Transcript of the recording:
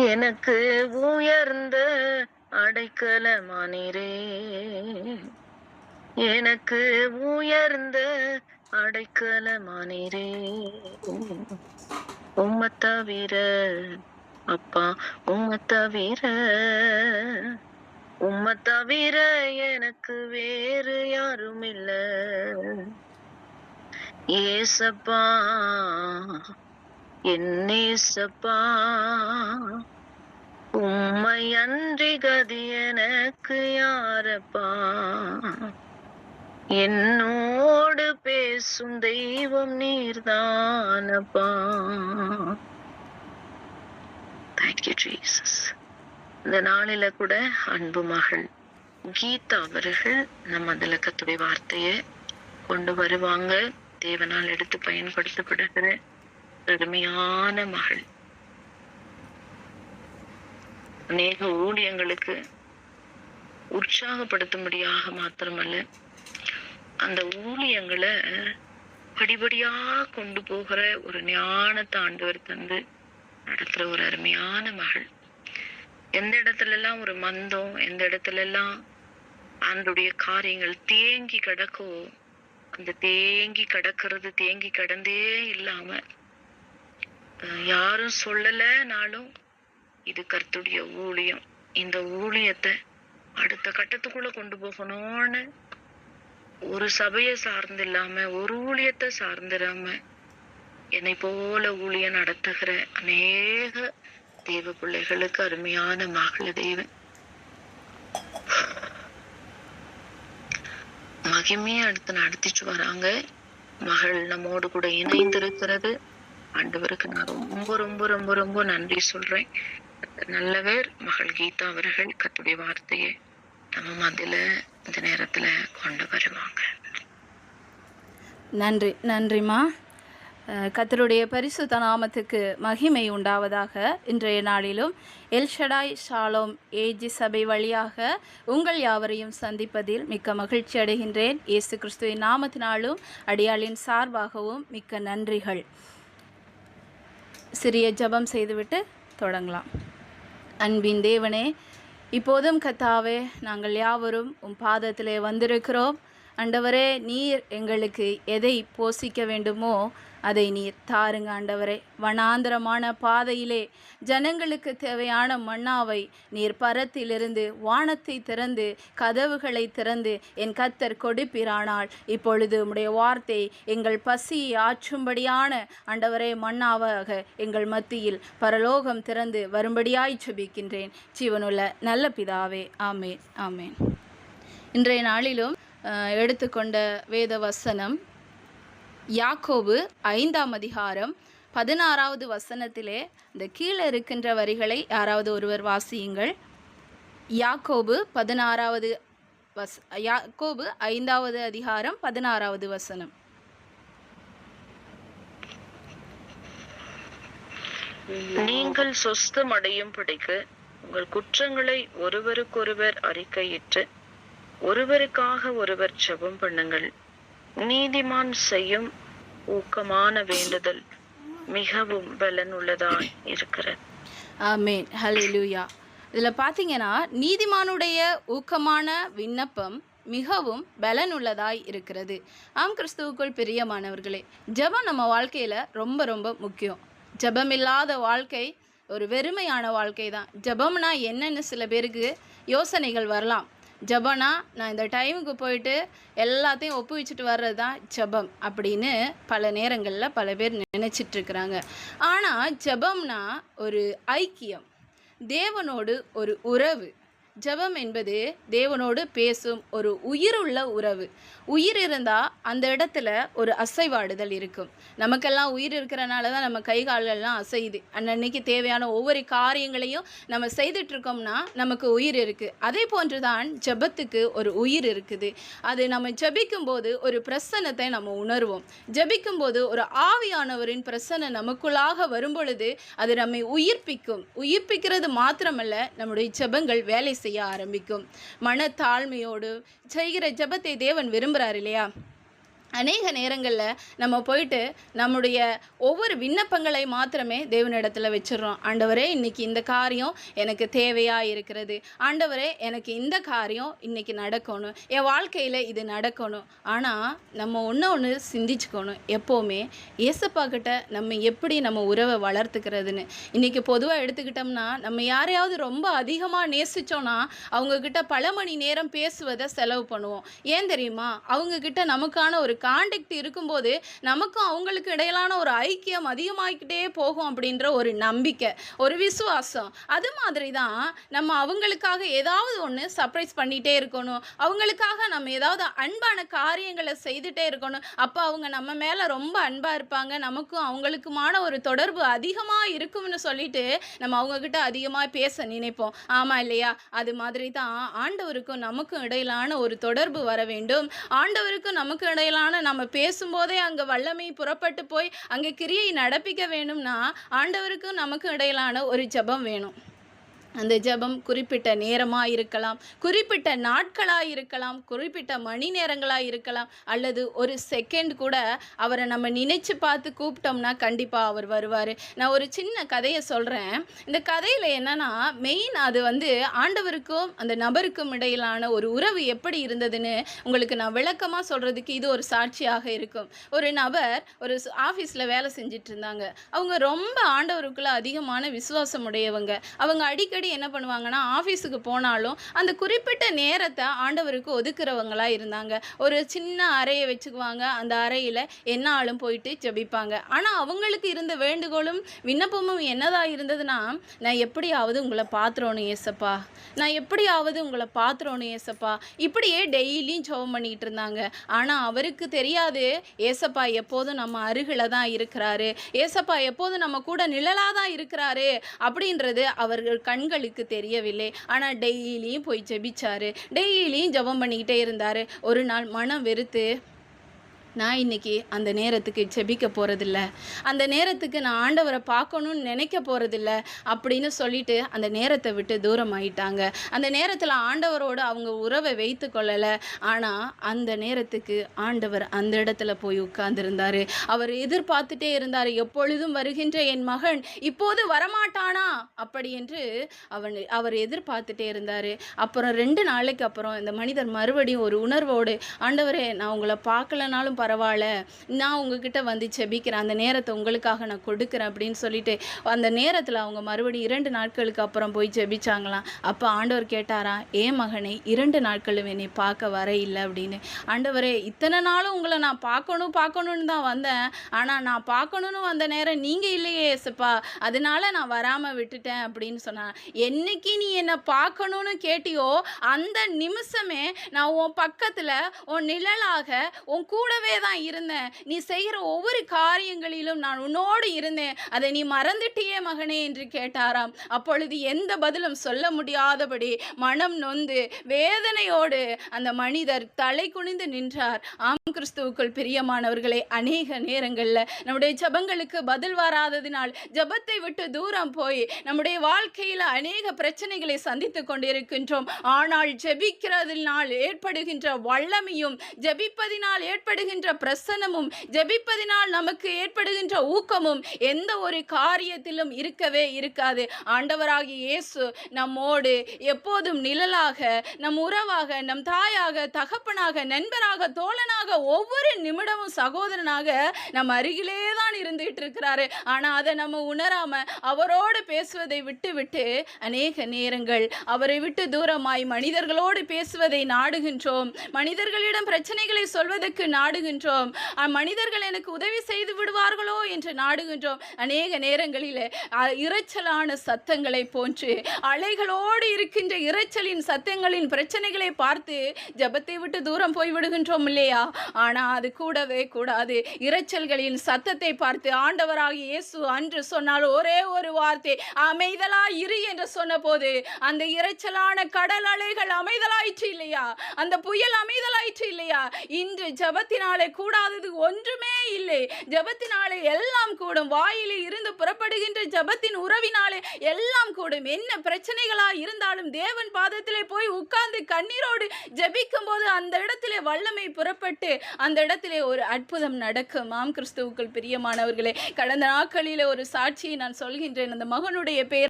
எனக்கு உயர்ந்த அடைக்கலமானீரே, எனக்கு உயர்ந்த அடைக்கலமானீரே. உம்மை தவிர அப்பா, உம்மை தவிர உம்மை தவிர எனக்கு வேறு யாரும் இல்ல. ஏசப்பா, என் ஏசப்பா, உம்மை அன்றி கதி எனக்கு யாரப்பா. என்னோடு பேசும் தெய்வம் நீர்தானப்பா. Thank you Jesus. இந்த நாளில கூட அன்பு மகள் கீதா அவர்கள் நம்ம அதுல கர்த்தருடைய வார்த்தையை கொண்டு வருவாங்க. தேவனால் எடுத்து பயன்படுத்தப்படுகிற அருமையான மகள். அநேக ஊழியங்களுக்கு உற்சாகப்படுத்தும்படியாக மாத்திரமல்ல, அந்த ஊழியங்களை படிப்படியா கொண்டு போகிற ஒரு ஞானத்தை ஆண்டவர் தந்து நடத்துற ஒரு அருமையான மகள். எந்த இடத்துல எல்லாம் ஒரு மந்தம், எந்த இடத்துல எல்லாம் ஆண்டுடைய காரியங்கள் தேங்கி கிடக்கோ, அந்த தேங்கி கடந்தே இல்லாம யாரும் சொல்லலனாலும் இது கர்த்தருடைய ஊழியம், இந்த ஊழியத்தை அடுத்த கட்டத்துக்குள்ள கொண்டு போகணும்னு ஒரு சபையை சார்ந்து இல்லாம, ஒரு ஊழியத்தை சார்ந்திராம என்னை போல ஊழியம் நடத்துகிற அநேக தெய்வ பிள்ளைகளுக்கு அருமையான மகள தெய்வன் மகிமையை அடுத்து நடத்திட்டு வராங்க. மகள் நம்மோடு கூட இணைந்திருக்கிறது. ஆண்டவருக்கு நான் ரொம்ப ரொம்ப ரொம்ப ரொம்ப நன்றி சொல்றேன். நல்லவர். மகள் கீதா அவர்கள் கர்த்தருடைய வார்த்தையை நம்ம மத்தியில இந்த நேரத்துல கொண்டு வருவாங்க. நன்றி. நன்றிம்மா. கர்த்தருடைய பரிசுத்த நாமத்துக்கு மகிமை உண்டாவதாக. இன்றைய நாளிலும் எல்ஷடாய் ஷாலோம் ஏஜி சபை வழியாக உங்கள் யாவரையும் சந்திப்பதில் மிக்க மகிழ்ச்சி அடைகின்றேன். இயேசு கிறிஸ்துவின் நாமத்தினாலும் அடியாளின் சார்பாகவும் மிக்க நன்றிகள். சிறிய ஜெபம் செய்துவிட்டு தொடங்கலாம். அன்பின் தேவனே, இப்போதும் கர்த்தாவே, நாங்கள் யாவரும் உம் பாதத்திலே வந்திருக்கிறோம். ஆண்டவரே, நீர் எங்களுக்கு எதை போஷிக்க வேண்டுமோ அதை நீர் தாருங்க ஆண்டவரே. வனாந்தரமான பாதையிலே ஜனங்களுக்கு தேவையான மன்னாவை நீர் பரத்திலிருந்து வானத்தை திறந்து கதவுகளை திறந்து என் கர்த்தர் கொடுப்பீரானால், இப்பொழுது உம்முடைய வார்த்தை எங்கள் பசியை ஆற்றும்படியான ஆண்டவரே மன்னாவாக எங்கள் மத்தியில் பரலோகம் திறந்து வரும்படியாய் ஜெபிக்கின்றேன். ஜீவனுள்ள நல்ல பிதாவே, ஆமேன் ஆமேன். இன்றைய நாளிலும் எடுத்துக்கொண்ட வேத வசனம் யாக்கோபு 5ஆம் அதிகாரம் 16வது வசனத்திலே இந்த கீழே இருக்கின்ற வரிகளை யாராவது ஒருவர் வாசியுங்கள். யாக்கோபு 5வது அதிகாரம் 16வது வசனம். நீங்கள் சொஸ்தம் அடையும் படிக்கு உங்கள் குற்றங்களை ஒருவருக்கொருவர் அறிக்கையிட்டு ஒருவருக்காக ஒருவர் ஜெபம் பண்ணுங்கள். நீதிமான் செய்யும் ஊக்கமான வேண்டுதல் மிகவும் பலனுள்ளதாய் இருக்கிறது. ஆமேன். ஹல்லேலூயா. இதில் பார்த்தீங்கன்னா, நீதிமானுடைய ஊக்கமான விண்ணப்பம் மிகவும் பலனுள்ளதாய் இருக்கிறது. ஆம், கிறிஸ்துவுக்குள் பிரியமானவர்களே, ஜெபம் நம்ம வாழ்க்கையில் ரொம்ப ரொம்ப முக்கியம். ஜெபம் இல்லாத வாழ்க்கை ஒரு வெறுமையான வாழ்க்கை தான். ஜெபம்னா என்னன்னு சில பேருக்கு யோசனைகள் வரலாம். ஜெபம்னா நான் இந்த டைமுக்கு போயிட்டு எல்லாத்தையும் ஒப்பு வச்சுட்டு வர்றது தான் ஜெபம் அப்படின்னு பல நேரங்களில் பல பேர் நினச்சிட்ருக்குறாங்க. ஆனால் ஜெபம்னா ஒரு ஐக்கியம், தேவனோடு ஒரு உறவு. ஜெபம் என்பது தேவனோடு பேசும் ஒரு உயிருள்ள உறவு. உயிர் இருந்தால் அந்த இடத்துல ஒரு அசைவாடுதல் இருக்கும். நமக்கெல்லாம் உயிர் இருக்கிறனால தான் நம்ம கை கால்கள்லாம் அசையுது. அன்னன்னைக்கு தேவையான ஒவ்வொரு காரியங்களையும் நம்ம செய்துட்ருக்கோம்னா நமக்கு உயிர் இருக்குது. அதே போன்று தான் ஜெபத்துக்கு ஒரு உயிர் இருக்குது. அது நம்ம ஜெபிக்கும்போது ஒரு பிரசன்னத்தை நம்ம உணர்வோம். ஜெபிக்கும்போது ஒரு ஆவியானவரின் பிரசன்னம் நமக்குள்ளாக வரும்பொழுது அது நம்மை உயிர்ப்பிக்கும். உயிர்ப்பிக்கிறது மாத்திரமல்ல, நம்முடைய ஜெபங்கள் வேலை செய்ய ஆரம்பிக்கும். மனத்தாழ்மையோடு செய்கிற ஜெபத்தை தேவன் விரும்புகிறார் இல்லையா? அநேக நேரங்களில் நம்ம போயிட்டு நம்முடைய ஒவ்வொரு விண்ணப்பங்களை மாத்திரமே தேவனிடத்தில் வச்சிடறோம். ஆண்டவரே, இன்னைக்கு இந்த காரியம் எனக்கு தேவையாக இருக்கிறது, ஆண்டவரே எனக்கு இந்த காரியம் இன்னைக்கு நடக்கணும், என் வாழ்க்கையில் இது நடக்கணும். ஆனால் நம்ம ஒன்று சிந்திச்சுக்கணும், எப்போவுமே ஏசப்பா கிட்ட நம்ம எப்படி நம்ம உறவை வளர்த்துக்கிறதுன்னு. இன்றைக்கி பொதுவாக எடுத்துக்கிட்டோம்னா, நம்ம யாரையாவது ரொம்ப அதிகமாக நேசித்தோன்னா அவங்கக்கிட்ட பல மணி நேரம் பேசுவதை செலவு பண்ணுவோம். ஏன் தெரியுமா? அவங்கக்கிட்ட நமக்கான ஒரு கான்டெக்ட் இருக்கும்போது நமக்கும் அவங்களுக்கு இடையிலான ஒரு ஐக்கியம் அதிகமாகிக்கிட்டே போகும் அப்படின்ற ஒரு நம்பிக்கை, ஒரு விசுவாசம். அது மாதிரி தான் நம்ம அவங்களுக்காக ஏதாவது ஒன்று சர்ப்ரைஸ் பண்ணிகிட்டே இருக்கணும், அவங்களுக்காக நம்ம ஏதாவது அன்பான காரியங்களை செய்துகிட்டே இருக்கணும். அப்போ அவங்க நம்ம மேலே ரொம்ப அன்பாக இருப்பாங்க, நமக்கும் அவங்களுக்குமான ஒரு தொடர்பு அதிகமாக இருக்கும்னு சொல்லிட்டு நம்ம அவங்கக்கிட்ட அதிகமாக பேச நினைப்போம். ஆமாம் இல்லையா? அது மாதிரி தான் ஆண்டவருக்கும் நமக்கும் இடையிலான ஒரு தொடர்பு வர வேண்டும். ஆண்டவருக்கும் நமக்கு இடையிலான நம்ம பேசும்போதே அங்கே வல்லமை புறப்பட்டு போய் அங்கே கிரியை நடப்பிக்க வேணும்னா ஆண்டவருக்கும் நமக்கு இடையிலான ஒரு ஜெபம் வேணும். அந்த ஜெபம் குறிப்பிட்ட நேரமாக இருக்கலாம், குறிப்பிட்ட நாட்களாக இருக்கலாம், குறிப்பிட்ட மணி நேரங்களாக இருக்கலாம், அல்லது ஒரு செகண்ட் கூட அவரை நம்ம நினைச்சு பார்த்து கூப்பிட்டோம்னா கண்டிப்பாக அவர் வருவார். நான் ஒரு சின்ன கதையை சொல்கிறேன். இந்த கதையில் என்னென்னா, மெயின் அது ஆண்டவருக்கும் அந்த நபருக்கும் இடையிலான ஒரு உறவு எப்படி இருந்ததுன்னு உங்களுக்கு நான் விளக்கமாக சொல்கிறதுக்கு இது ஒரு சாட்சியாக இருக்கும். ஒரு நபர் ஒரு ஆஃபீஸில் வேலை செஞ்சிட்டு இருந்தாங்க. அவங்க ரொம்ப ஆண்டவருக்குள்ள அதிகமான விசுவாசம் உடையவங்க. அவங்க அடிக்கடி என்ன பண்ணுவாங்கன்னா, ஆஃபீஸுக்கு போனாலும் அந்த குறிப்பிட்ட நேரத்தை ஆண்டவருக்கு ஒதுக்குறவங்களா இருந்தாங்க. ஒரு சின்ன அறையை வச்சுக்குவாங்க, அந்த அறையில் என்னாலும் போயிட்டு ஜெபிப்பாங்க. ஆனால் அவங்களுக்கு இருந்த வேண்டுகோளும் விண்ணப்பமும் என்னதான் இருந்ததுன்னா, நான் எப்படியாவது உங்களை பார்த்துறோணும் ஏசப்பா, நான் எப்படியாவது உங்களை பார்த்துறோணும் ஏசப்பா, இப்படியே டெய்லியும் ஜெபம் பண்ணிக்கிட்டு இருந்தாங்க. ஆனால் அவருக்கு தெரியாது, ஏசப்பா எப்போதும் நம்ம அருகில் தான் இருக்கிறாரு, ஏசப்பா எப்போதும் நம்ம கூட நிழலாக தான் இருக்கிறாரு அப்படின்றது அவர்கள் கண்களுக்கு தெரியவில்லை. ஆனால் டெய்லியும் போய் ஜெபிச்சாரு, டெய்லியும் ஜெபம் பண்ணிக்கிட்டே இருந்தார். ஒரு நாள் மனம் வெறுத்து, நான் இன்றைக்கி அந்த நேரத்துக்கு ஜெபிக்க போகிறதில்ல, அந்த நேரத்துக்கு நான் ஆண்டவரை பார்க்கணுன்னு நினைக்க போகிறதில்ல அப்படின்னு சொல்லிட்டு அந்த நேரத்தை விட்டு தூரம் ஆயிட்டாங்க. அந்த நேரத்தில் ஆண்டவரோடு அவங்க உறவை வைத்து கொள்ளலை. ஆனால் அந்த நேரத்துக்கு ஆண்டவர் அந்த இடத்துல போய் உட்கார்ந்துருந்தார். அவர் எதிர்பார்த்துட்டே இருந்தார், எப்பொழுதும் வருகின்ற என் மகன் இப்போது வரமாட்டானா அப்படி என்று அவர் எதிர்பார்த்துட்டே இருந்தார். அப்புறம் 2 நாளைக்கு அப்புறம் இந்த மனிதர் மறுபடியும் ஒரு உணர்வோடு, ஆண்டவரே நான் உங்களை பார்க்கலனாலும் பரவாயில்ல, நான் உங்ககிட்ட வந்து ஜெபிக்கிறேன், அந்த நேரத்தை உங்களுக்காக நான் கொடுக்குறேன் அப்படின்னு சொல்லிட்டு அந்த நேரத்தில் அவங்க மறுபடியும் 2 நாட்களுக்கு அப்புறம் போய் ஜெபிச்சாங்களாம். அப்போ ஆண்டவர் கேட்டாரா, ஏன் மகனை 2 நாட்களும் என்னை பார்க்க வர இல்லை அப்படின்னு. ஆண்டவரே, இத்தனை நாளும் உங்களை நான் பார்க்கணும்னு தான் வந்தேன், ஆனால் நான் பார்க்கணுன்னு வந்த நேரம் நீங்கள் இல்லையே ஏசப்பா, அதனால நான் வராமல் விட்டுட்டேன் அப்படின்னு சொன்னான். என்னைக்கு நீ என்னை பார்க்கணுன்னு கேட்டியோ அந்த நிமிஷமே நான் உன் பக்கத்தில் உன் நிழலாக உன் கூடவே தான் இருந்தேன், நீ செய்கிற ஒவ்வொரு காரியங்களிலும் நான் உன்னோடு இருந்தேன், அதை நீ மறந்துட்டியே மகனே என்று கேட்டாராம். அப்பொழுது எந்த பதிலும் சொல்ல முடியாதபடி மனம் நொந்து வேதனையோடு அந்த மனிதர் தலை குனிந்து நின்றார். ஆம் கிறிஸ்துவுக்குள் பிரியமானவர்களே, அநேக நேரங்களில் நம்முடைய ஜெபங்களுக்கு பதில் வராததினால் ஜெபத்தை விட்டு தூரம் போய் நம்முடைய வாழ்க்கையில் அநேக பிரச்சனைகளை சந்தித்து கொண்டிருக்கின்றோம். ஆனால் ஜெபிக்கிறதினால் ஏற்படுகின்ற வல்லமையும், ஜெபிப்பதினால் ஏற்படுகின்ற பிரசன்னமும், ஜெபிப்பதினால் நமக்கு ஏற்படுகின்ற ஊக்கமும் எந்த ஒரு காரியத்திலும் இருக்கவே இருக்காது. ஆண்டவராகிய இயேசு நம்மோடு எப்போதும் நிழலாக, நம் உறவாக, நம் தாயாக, தகப்பனாக, நண்பராக, தோழனாக, ஒவ்வொரு நிமிடமும் சகோதரனாக நம் அருகிலே தான் இருந்துகிட்டு இருக்கிறாரு. ஆனால் அதை நம்ம உணராம அவரோடு பேசுவதை விட்டு அநேக நேரங்கள் அவரை விட்டு தூரமாய் மனிதர்களோடு பேசுவதை நாடுகின்றோம், மனிதர்களிடம் பிரச்சனைகளை சொல்வதற்கு நாடுகின்றோம், மனிதர்கள் எனக்கு உதவி செய்து விடுவார்களோ என்று நாடுகின்றோம். அநேக நேரங்களில் இரைச்சலான சத்தங்களை போன்று அலைகளோடு இருக்கின்ற இரைச்சலின் சத்தங்களின் பிரச்சனைகளை பார்த்து ஜெபத்தை விட்டு தூரம் போய் விடுகின்றோம் இல்லையா? ஆனால் அது கூடவே கூடாது. இரைச்சல்களின் சத்தத்தை பார்த்து ஆண்டவராகிய இயேசு அன்று சொன்னால் ஒரே ஒரு வார்த்தை, அமைதலாய் இரு என்று சொன்ன போது அந்த இரைச்சலான கடல் அலைகள் அமைதலாயிற்று இல்லையா? அந்த புயல் அமைதலாயிற்று இல்லையா? இன்று ஜெபத்தினால ஜெபத்தினாலே கூடாதது ஒன்றுமே இல்லை. ஜெபத்தினாலே எல்லாம் கூடும். வாயிலே இருந்து புறப்படுகின்ற ஜெபத்தின் உறவினாலே எல்லாம் கூடும். என்ன பிரச்சனைகளா இருந்தாலும் தேவன் பாதத்திலே போய் உட்கார்ந்து கண்ணீரோடு ஜெபிக்கும் போது அந்த இடத்திலே வல்லமை புறப்பட்டு அந்த இடத்திலே ஒரு அற்புதம் நடக்கும். ஆம் கிறிஸ்துவுக்குள் பிரியமானவர்களே, கடந்த நாட்களிலே ஒரு சாட்சியை நான் சொல்கின்றேன். அந்த மகனுடைய பெயர்